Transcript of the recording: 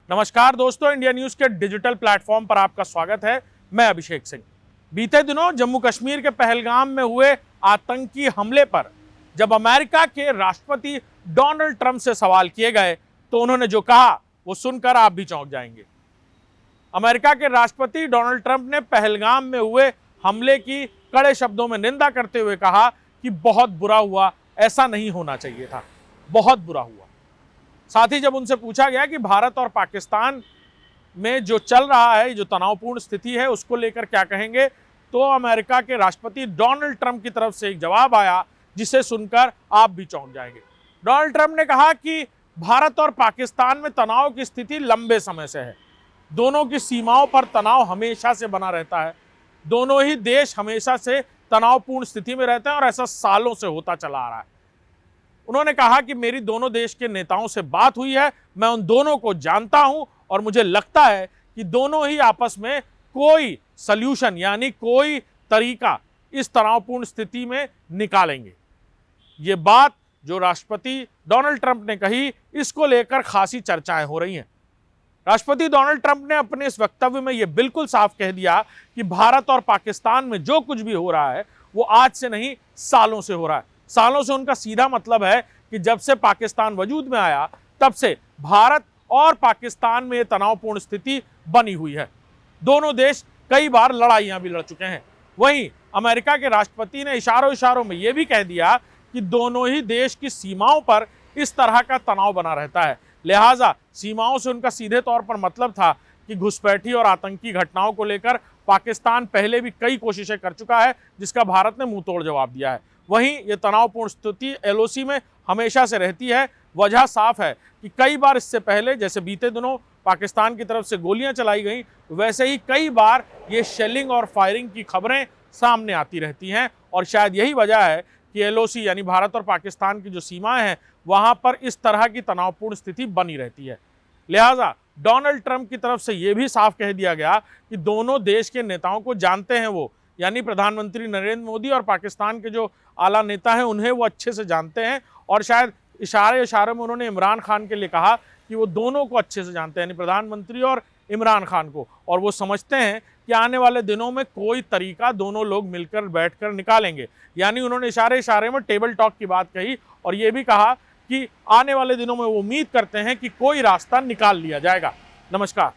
नमस्कार दोस्तों, India news के डिजिटल प्लेटफॉर्म पर आपका स्वागत है। मैं अभिषेक सिंह। बीते दिनों जम्मू कश्मीर के पहलगाम में हुए आतंकी हमले पर जब अमेरिका के राष्ट्रपति डोनाल्ड ट्रंप से सवाल किए गए तो उन्होंने जो कहा वो सुनकर आप भी चौंक जाएंगे। अमेरिका के राष्ट्रपति डोनाल्ड ट्रंप ने पहलगाम में हुए हमले की कड़े शब्दों में निंदा करते हुए कहा कि बहुत बुरा हुआ, ऐसा नहीं होना चाहिए था, बहुत बुरा हुआ। साथ ही जब उनसे पूछा गया कि भारत और पाकिस्तान में जो चल रहा है, जो तनावपूर्ण स्थिति है, उसको लेकर क्या कहेंगे, तो अमेरिका के राष्ट्रपति डोनाल्ड ट्रंप की तरफ से एक जवाब आया जिसे सुनकर आप भी चौंक जाएंगे। डोनाल्ड ट्रंप ने कहा कि भारत और पाकिस्तान में तनाव की स्थिति लंबे समय से है। दोनों की सीमाओं पर तनाव हमेशा से बना रहता है। दोनों ही देश हमेशा से तनावपूर्ण स्थिति में रहते हैं और ऐसा सालों से होता चला आ रहा है। उन्होंने कहा कि मेरी दोनों देश के नेताओं से बात हुई है, मैं उन दोनों को जानता हूं और मुझे लगता है कि दोनों ही आपस में कोई सल्यूशन यानी कोई तरीका इस तनावपूर्ण स्थिति में निकालेंगे। ये बात जो राष्ट्रपति डोनाल्ड ट्रंप ने कही, इसको लेकर खासी चर्चाएं हो रही हैं। राष्ट्रपति डोनाल्ड ट्रंप ने अपने इस वक्तव्य में यह बिल्कुल साफ कह दिया कि भारत और पाकिस्तान में जो कुछ भी हो रहा है वो आज से नहीं, सालों से हो रहा है। सालों से उनका सीधा मतलब है कि जब से पाकिस्तान वजूद में आया तब से भारत और पाकिस्तान में तनावपूर्ण स्थिति बनी हुई है। दोनों देश कई बार लड़ाइयां भी लड़ चुके हैं। वहीं अमेरिका के राष्ट्रपति ने इशारों में यह भी कह दिया कि दोनों ही देश की सीमाओं पर इस तरह का तनाव बना रहता है। लिहाजा सीमाओं से उनका सीधे तौर पर मतलब था कि घुसपैठी और आतंकी घटनाओं को लेकर पाकिस्तान पहले भी कई कोशिशें कर चुका है, जिसका भारत ने मुंह तोड़ जवाब दिया है। वहीं ये तनावपूर्ण स्थिति एलओसी में हमेशा से रहती है। वजह साफ है कि कई बार इससे पहले, जैसे बीते दिनों पाकिस्तान की तरफ से गोलियां चलाई गई, वैसे ही कई बार ये शेलिंग और फायरिंग की खबरें सामने आती रहती हैं और शायद यही वजह है कि एलओसी यानी भारत और पाकिस्तान की जो सीमाएं हैं वहां पर इस तरह की तनावपूर्ण स्थिति बनी रहती है। लिहाजा डोनाल्ड ट्रंप की तरफ से यह भी साफ कह दिया गया कि दोनों देश के नेताओं को जानते हैं वो, यानी प्रधानमंत्री नरेंद्र मोदी और पाकिस्तान के जो आला नेता हैं उन्हें वो अच्छे से जानते हैं। और शायद इशारे में उन्होंने इमरान खान के लिए कहा कि वो दोनों को अच्छे से जानते हैं, यानी प्रधानमंत्री और इमरान खान को, और वो समझते हैं कि आने वाले दिनों में कोई तरीका दोनों लोग मिलकर बैठकर निकालेंगे। यानी उन्होंने इशारे में टेबल टॉक की बात कही और ये भी कहा कि आने वाले दिनों में वो उम्मीद करते हैं कि कोई रास्ता निकाल लिया जाएगा। नमस्कार।